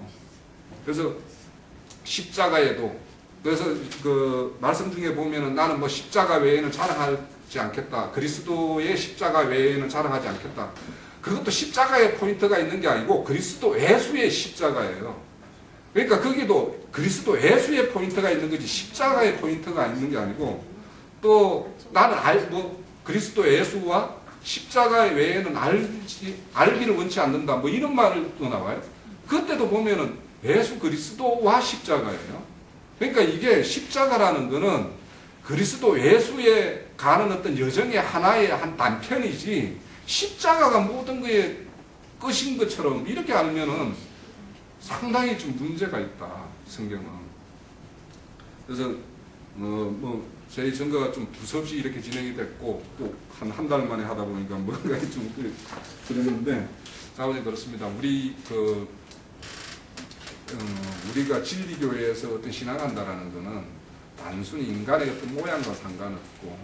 그래서 십자가에도 그래서 그 말씀 중에 보면은 나는 뭐 십자가 외에는 자랑하지 않겠다. 그리스도의 십자가 외에는 자랑하지 않겠다. 그것도 십자가에 포인트가 있는 게 아니고 그리스도 예수의 십자가예요. 그러니까 거기도 그리스도 예수의 포인트가 있는 거지 십자가의 포인트가 있는 게 아니고 또 나는 그리스도 예수와 십자가 외에는 알기를 원치 않는다 뭐 이런 말을 또 나와요. 그때도 보면은 예수 그리스도와 십자가예요. 그러니까 이게 십자가라는 거는 그리스도 예수에 가는 어떤 여정의 하나의 한 단편이지 십자가가 모든 거의 끝인 것처럼 이렇게 알면은 상당히 좀 문제가 있다 성경은. 그래서 제 증거가 좀 두서없이 이렇게 진행이 됐고 또 한 달 만에 하다 보니까 뭔가 좀 그랬는데 아버님 그렇습니다. 우리가 진리교회에서 어떤 신앙한다라는 것은 단순히 인간의 어떤 모양과 상관없고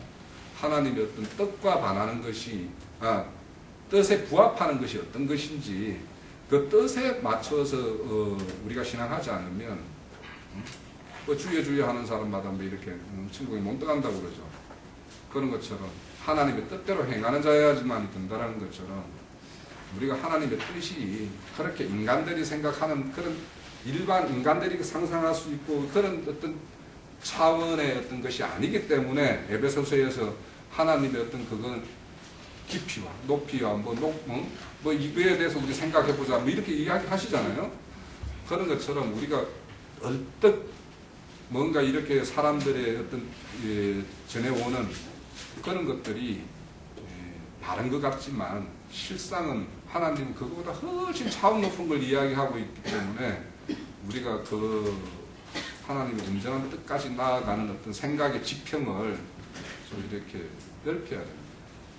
하나님의 어떤 뜻과 반하는 것이 뜻에 부합하는 것이 어떤 것인지 그 뜻에 맞춰서 우리가 신앙하지 않으면 주여 하는 사람마다 뭐 이렇게 천국에 못 들어간다고 그러죠. 그런 것처럼 하나님의 뜻대로 행하는 자여야지만 된다는 것처럼 우리가 하나님의 뜻이 그렇게 인간들이 생각하는 그런 일반 인간들이 상상할 수 있고 그런 어떤 차원의 어떤 것이 아니기 때문에 에베소서에서 하나님의 어떤 그건 깊이와 높이와 뭐 이거에 대해서 우리 생각해보자 뭐 이렇게 이야기하시잖아요. 그런 것처럼 우리가 얼뜻 뭔가 이렇게 사람들의 어떤 전해오는 그런 것들이 바른 것 같지만 실상은 하나님은 그거보다 훨씬 차원 높은 걸 이야기하고 있기 때문에 우리가 그 하나님의 온전한 뜻까지 나아가는 어떤 생각의 지평을 좀 이렇게 넓혀야 돼요.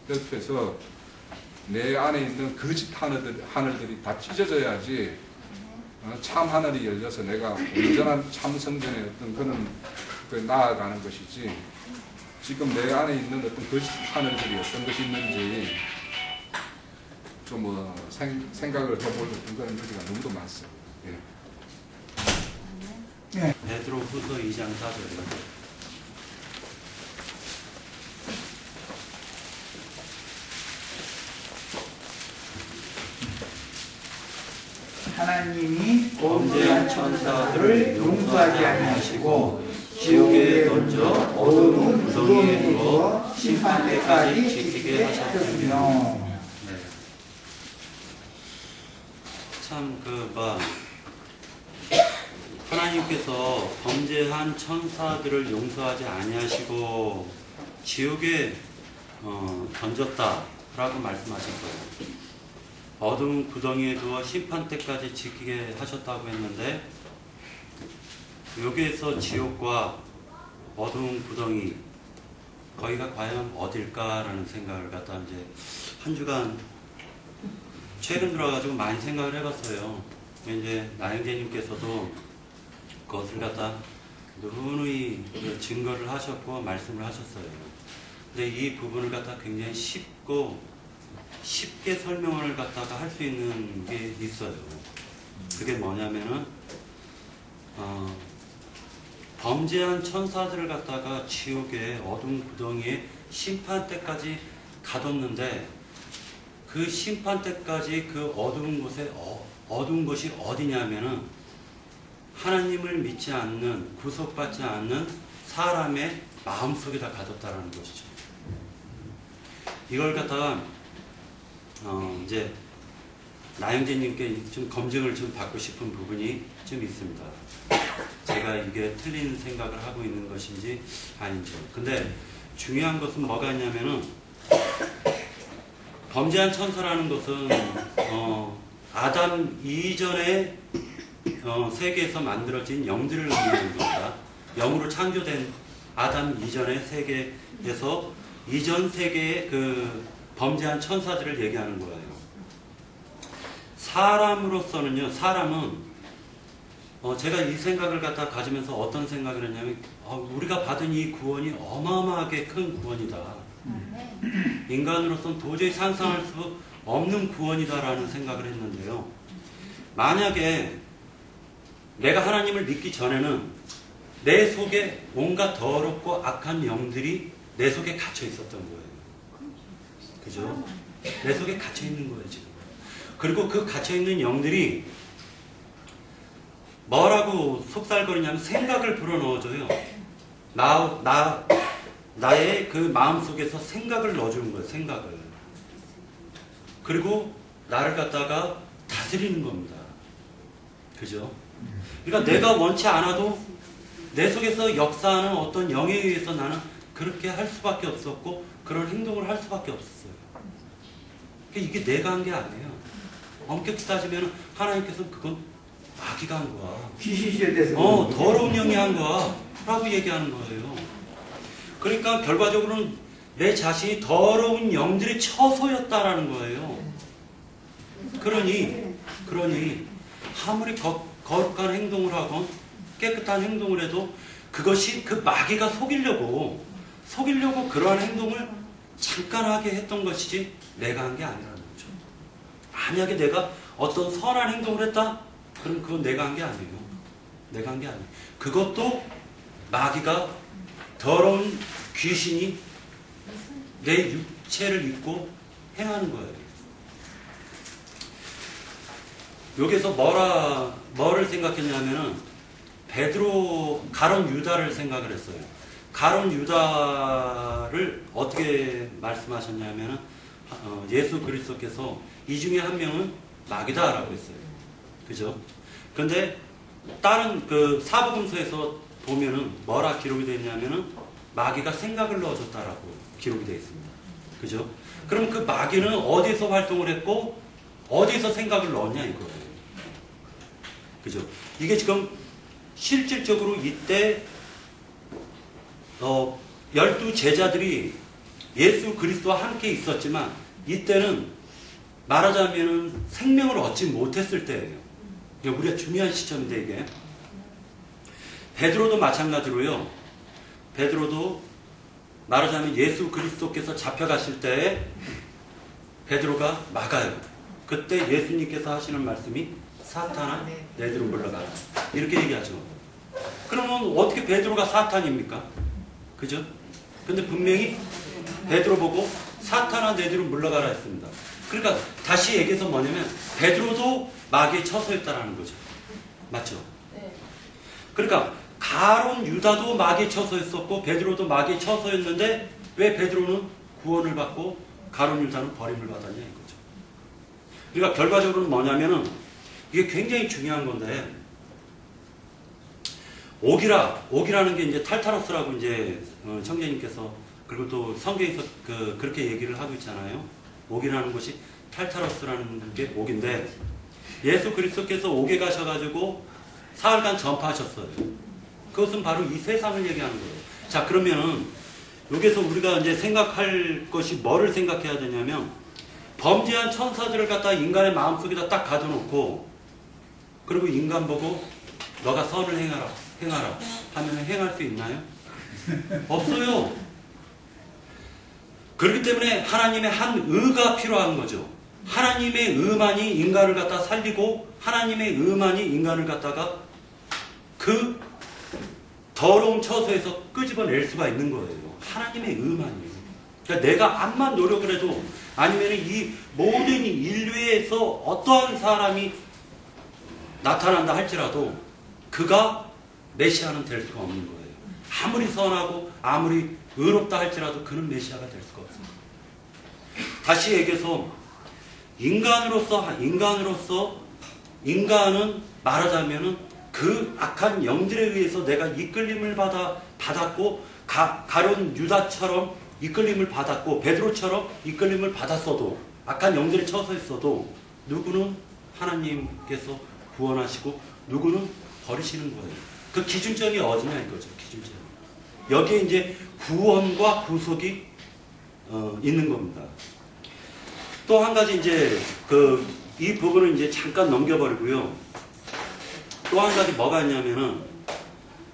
넓혀서 내 안에 있는 거짓 하늘들이 다 찢어져야지 참 하늘이 열려서 내가 온전한 참 성전의 어떤 그런 나아가는 것이지 지금 내 안에 있는 어떤 거짓 하늘들이 어떤 것이 있는지 좀 생각을 해볼 그런 여지가 너무도 많습니다. 예. 베드로후서 2장 4절입니다. 하나님이 범죄한 천사들을 용서하지 아니하시고 지옥에 던져 어두운 구덩이에 두어 심판 때까지 지키게 하셨으며. 네. 참 하나님께서 범죄한 천사들을 용서하지 아니하시고 지옥에 던졌다라고 말씀하셨어요. 어두운 구덩이에 두어 심판 때까지 지키게 하셨다고 했는데 여기에서 지옥과 어두운 구덩이 거기가 과연 어딜까라는 생각을 갖다 이제 한 주간 최근 들어가지고 많이 생각을 해봤어요. 이제 나영재님께서도 그것을 갖다 누누이 증거를 하셨고 말씀을 하셨어요. 근데 이 부분을 갖다 굉장히 쉽게 설명을 갖다가 할 수 있는 게 있어요. 그게 뭐냐면은 범죄한 천사들을 갖다가 지옥의 어둠 구덩이에 심판 때까지 가뒀는데 그 심판 때까지 그 어두운 곳에 어두운 곳이 어디냐면은 하나님을 믿지 않는 구속받지 않는 사람의 마음속에다 가뒀다라는 것이죠. 이걸 갖다가 이제 나영재님께 좀 검증을 좀 받고 싶은 부분이 좀 있습니다. 제가 이게 틀린 생각을 하고 있는 것인지 아닌지. 근데 중요한 것은 뭐가 있냐면은 범죄한 천사라는 것은 아담 이전에 세계에서 만들어진 영들을 의미하는 겁니다. 영으로 창조된 아담 이전의 세계에서 이전 세계의 그 범죄한 천사들을 얘기하는 거예요. 사람으로서는요, 사람은 제가 이 생각을 갖다 가지면서 어떤 생각을 했냐면 우리가 받은 이 구원이 어마어마하게 큰 구원이다. 인간으로서는 도저히 상상할 수 없는 구원이다라는 생각을 했는데요. 만약에 내가 하나님을 믿기 전에는 내 속에 온갖 더럽고 악한 영들이 내 속에 갇혀 있었던 거예요. 그죠? 내 속에 갇혀 있는 거예요, 지금. 그리고 그 갇혀 있는 영들이 뭐라고 속살거리냐면 생각을 불어넣어줘요. 나의 그 마음속에서 생각을 넣어주는 거예요. 생각을. 그리고 나를 갖다가 다스리는 겁니다. 그죠? 그러니까 내가 원치 않아도 내 속에서 역사하는 어떤 영에 의해서 나는 그렇게 할 수밖에 없었고 그런 행동을 할 수밖에 없었어요. 그러니까 이게 내가 한 게 아니에요. 엄격히 따지면 하나님께서 그건 마귀가 한 거야. 귀신실 때서 더러운 영이 한 거야 라고 얘기하는 거예요. 그러니까 결과적으로는 내 자신이 더러운 영들의 처소였다라는 거예요. 그러니 아무리 거룩한 행동을 하건 깨끗한 행동을 해도 그것이 그 마귀가 속이려고 그러한 행동을 잠깐 하게 했던 것이지 내가 한 게 아니라는 거죠. 만약에 내가 어떤 선한 행동을 했다? 그럼 그건 내가 한 게 아니에요. 내가 한 게 아니에요. 그것도 마귀가 더러운 귀신이 내 육체를 입고 행하는 거예요. 여기서 뭐를 생각했냐면은 베드로 가론 유다를 생각을 했어요. 가론 유다를 어떻게 말씀하셨냐면은 예수 그리스도께서 이 중에 한 명은 마귀다라고 했어요. 그죠? 근데 다른 그 사복음서에서 보면은 뭐라 기록이 되어 있냐면은 마귀가 생각을 넣어줬다라고 기록이 되어 있습니다. 그죠? 그럼 그 마귀는 어디서 활동을 했고 어디서 생각을 넣었냐 이거예요. 그죠? 이게 지금 실질적으로 이때 12 제자들이 예수 그리스도와 함께 있었지만 이때는 말하자면 생명을 얻지 못했을 때예요. 이게 우리가 중요한 시점인데 이게 베드로도 마찬가지로요. 베드로도 말하자면 예수 그리스도께서 잡혀가실 때 베드로가 막아요. 그때 예수님께서 하시는 말씀이 사탄아 내 뒤로 물러가라 이렇게 얘기하죠. 그러면 어떻게 베드로가 사탄입니까? 그죠? 근데 분명히 베드로 보고 사탄아 내 뒤로 물러가라 했습니다. 그러니까 다시 얘기해서 뭐냐면 베드로도 마귀의 처소였다라는 거죠. 맞죠? 그러니까 가론 유다도 마귀의 처소였었고 베드로도 마귀의 처소였는데 왜 베드로는 구원을 받고 가론 유다는 버림을 받았냐 이거죠. 그러니까 결과적으로는 뭐냐면은 이게 굉장히 중요한 건데 옥이라는 게 이제 탈타로스라고 이제 청자님께서 그리고 또 성경에서 그렇게 얘기를 하고 있잖아요. 옥이라는 것이 탈타로스라는 게 옥인데 예수 그리스도께서 옥에 가셔가지고 사흘간 전파하셨어요. 그것은 바로 이 세상을 얘기하는 거예요. 자, 그러면은 여기서 우리가 이제 생각할 것이 뭐를 생각해야 되냐면 범죄한 천사들을 갖다 인간의 마음속에다 딱 가둬놓고 그리고 인간 보고 너가 선을 행하라 하면 행할 수 있나요? 없어요. 그렇기 때문에 하나님의 한 의가 필요한 거죠. 하나님의 의만이 인간을 갖다 살리고 하나님의 의만이 인간을 갖다가 그 더러운 처소에서 끄집어낼 수가 있는 거예요. 하나님의 의만이에요. 그러니까 내가 암만 노력을 해도 아니면 이 모든 인류에서 어떠한 사람이 나타난다 할지라도 그가 메시아는 될 수가 없는 거예요. 아무리 선하고 아무리 의롭다 할지라도 그는 메시아가 될 수가 없어요. 다시 얘기해서 인간은 말하자면은 그 악한 영들에 의해서 내가 이끌림을 받았고 가론 유다처럼 이끌림을 받았고 베드로처럼 이끌림을 받았어도 악한 영들의 처소였어도 누구는 하나님께서 구원하시고 누구는 버리시는 거예요. 그 기준점이 어디냐 이거죠. 기준점. 여기에 이제 구원과 구속이 있는 겁니다. 또 한 가지 이제 이 부분은 이제 잠깐 넘겨버리고요. 또 한 가지 뭐가 있냐면은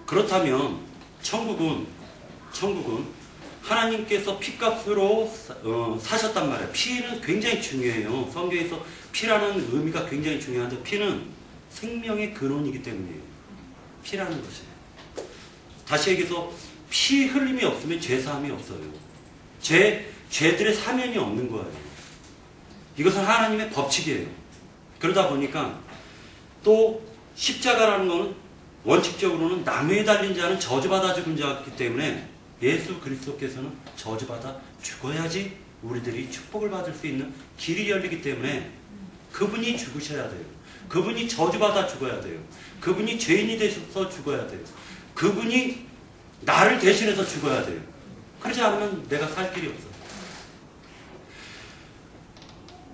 그렇다면 천국은 하나님께서 피값으로 사셨단 말이에요. 피는 굉장히 중요해요. 성경에서 피라는 의미가 굉장히 중요한데 피는 생명의 근원이기 때문이에요. 피라는 것이. 다시 얘기해서 피 흘림이 없으면 죄사함이 없어요. 죄들의 사면이 없는 거예요. 이것은 하나님의 법칙이에요. 그러다 보니까 또 십자가라는 것은 원칙적으로는 나무에 달린 자는 저주받아 죽은 자였기 때문에 예수 그리스도께서는 저주받아 죽어야지 우리들이 축복을 받을 수 있는 길이 열리기 때문에 그분이 죽으셔야 돼요. 그분이 저주받아 죽어야 돼요. 그분이 죄인이 되셔서 죽어야 돼요. 그분이 나를 대신해서 죽어야 돼요. 그러지 않으면 내가 살 길이 없어요.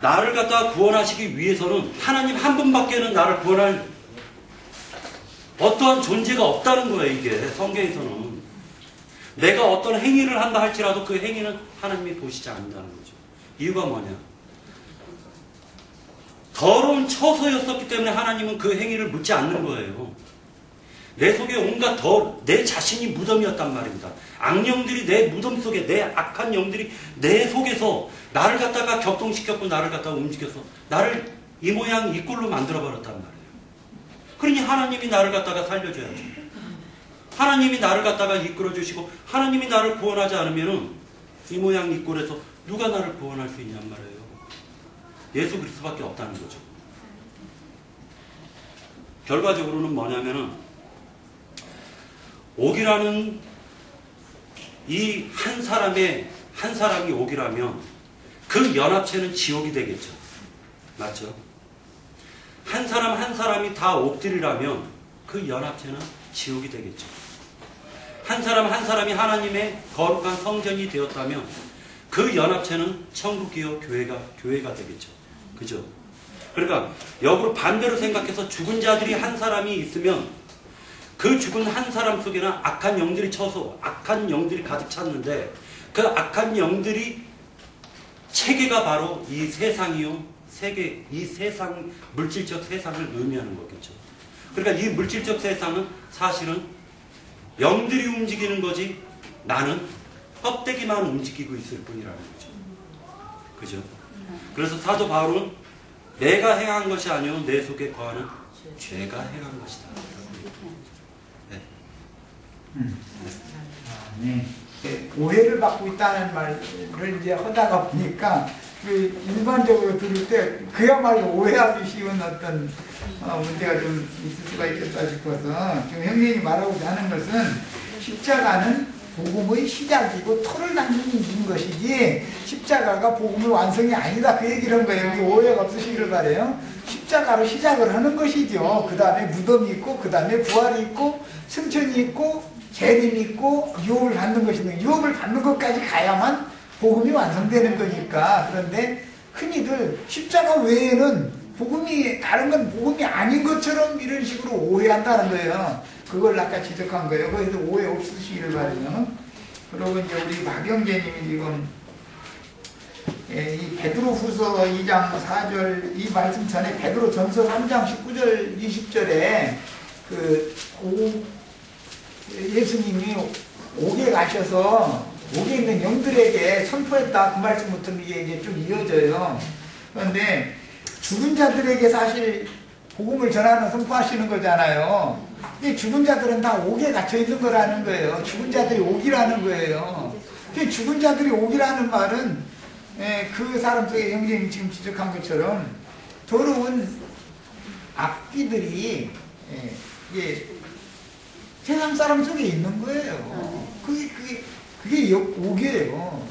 나를 갖다가 구원하시기 위해서는 하나님 한 분밖에는 나를 구원할 어떠한 존재가 없다는 거예요. 이게 성경에서는 내가 어떤 행위를 한다 할지라도 그 행위는 하나님이 보시지 않는다는 거죠. 이유가 뭐냐? 더러운 처소였었기 때문에 하나님은 그 행위를 묻지 않는 거예요. 내 속에 온갖 내 자신이 무덤이었단 말입니다. 악령들이 내 무덤 속에, 내 악한 영들이 내 속에서 나를 갖다가 격동시켰고 나를 갖다가 움직여서 나를 이 모양 이 꼴로 만들어버렸단 말이에요. 그러니 하나님이 나를 갖다가 살려줘야죠. 하나님이 나를 갖다가 이끌어주시고 하나님이 나를 구원하지 않으면 이 모양 이 꼴에서 누가 나를 구원할 수 있냔 말이에요. 예수 그리스도밖에 없다는 거죠. 결과적으로는 뭐냐면은 옥이라는 이 한 사람이 옥이라면 그 연합체는 지옥이 되겠죠. 맞죠? 한 사람이 다 옥들이라면 그 연합체는 지옥이 되겠죠. 한 사람이 하나님의 거룩한 성전이 되었다면 그 연합체는 천국이요 교회가 되겠죠. 그죠? 그러니까 역으로 반대로 생각해서 죽은 자들이 한 사람이 있으면 그 죽은 한 사람 속에는 악한 영들이 쳐서 악한 영들이 가득 찼는데 그 악한 영들이 체계가 바로 이 세상이요. 이 세상, 물질적 세상을 의미하는 거겠죠. 그러니까 이 물질적 세상은 사실은 영들이 움직이는 거지 나는 껍데기만 움직이고 있을 뿐이라는 거죠. 그죠? 그래서 사도 바울은 내가 행한 것이 아니요 내 속에 거하는 죄가 행한 것이다. 네. 네. 오해를 받고 있다는 말을 이제 하다가 보니까 일반적으로 들을 때 그야말로 오해하기 쉬운 어떤 문제가 좀 있을 수가 있겠다 싶어서 지금 형님이 말하고자 하는 것은 십자가는 복음의 시작이고 토를 닦는 것이지 십자가가 복음의 완성이 아니다 그 얘기를 한 거예요. 오해가 없으시기를 바래요. 십자가로 시작을 하는 것이죠. 그 다음에 무덤이 있고 그 다음에 부활이 있고 승천이 있고 재림이 있고 유업을 받는 것인데 유업을 받는 것까지 가야만 복음이 완성되는 거니까. 그런데 흔히들 십자가 외에는 복음이 다른 건 복음이 아닌 것처럼 이런 식으로 오해한다는 거예요. 그걸 아까 지적한 거예요. 거기서 오해 없으시기를 바라요. 그리고 이제 우리 박영재님이 지금 이 베드로후서 2장 4절 이 말씀 전에 베드로전서 3장 19절 20절에 예수님이 옥에 가셔서 옥에 있는 영들에게 선포했다 그 말씀부터 이게 좀 이어져요. 그런데 죽은 자들에게 사실 복음을 전하는 선포하시는 거잖아요. 근데 죽은 자들은 다 옥에 갇혀 있는 거라는 거예요. 죽은 자들이 옥이라는 거예요. 근데 죽은 자들이 옥이라는 말은 그 사람 속에 형제님이 지금 지적한 것처럼 더러운 악귀들이 세상 사람 속에 있는 거예요. 그게 옥이에요.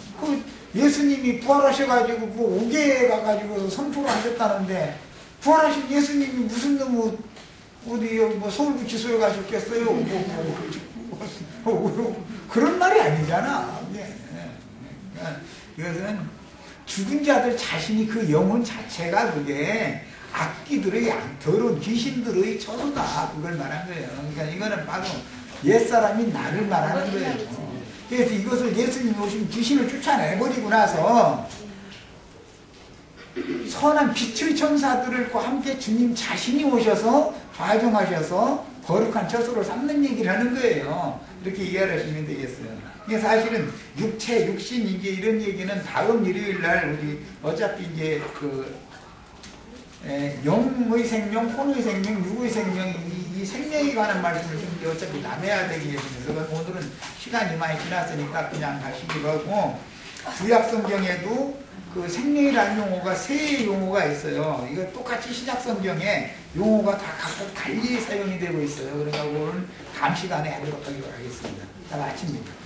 예수님이 부활하셔가지고 그 옥에 가가지고 선포를 하셨다는데 부활하신 예수님이 무슨 놈 어디 뭐 서울구치소에 가셨겠어요? 그런 말이 아니잖아. 이것은 죽은 자들 자신이 그 영혼 자체가 그게 악기들의 더러운 귀신들의 처소다 그걸 말한 거예요. 그러니까 이거는 바로 옛사람이 나를 말하는 거예요. 그래서 이것을 예수님이 오시면 귀신을 쫓아내버리고 나서 선한 빛의 천사들과 함께 주님 자신이 오셔서 좌정하셔서 거룩한 처소를 삼는 얘기를 하는 거예요. 이렇게 이해를 하시면 되겠어요. 이게 사실은 육체, 육신 이게 이런 얘기는 다음 일요일 날 우리 어차피 이제 영의 생명, 혼의 생명, 육의 생명 이 생명에 관한 말씀을 좀 어차피 나눠야 되기 때문에 오늘은 시간이 많이 지났으니까 그냥 가시기로 하고 구약 성경에도 그 생명이라는 용어가 세 용어가 있어요. 이거 똑같이 신약 성경에 용어가 다 각각 달리 사용이 되고 있어요. 그러니까 오늘 다음 시간에 하도록 하겠습니다. 다 마칩니다.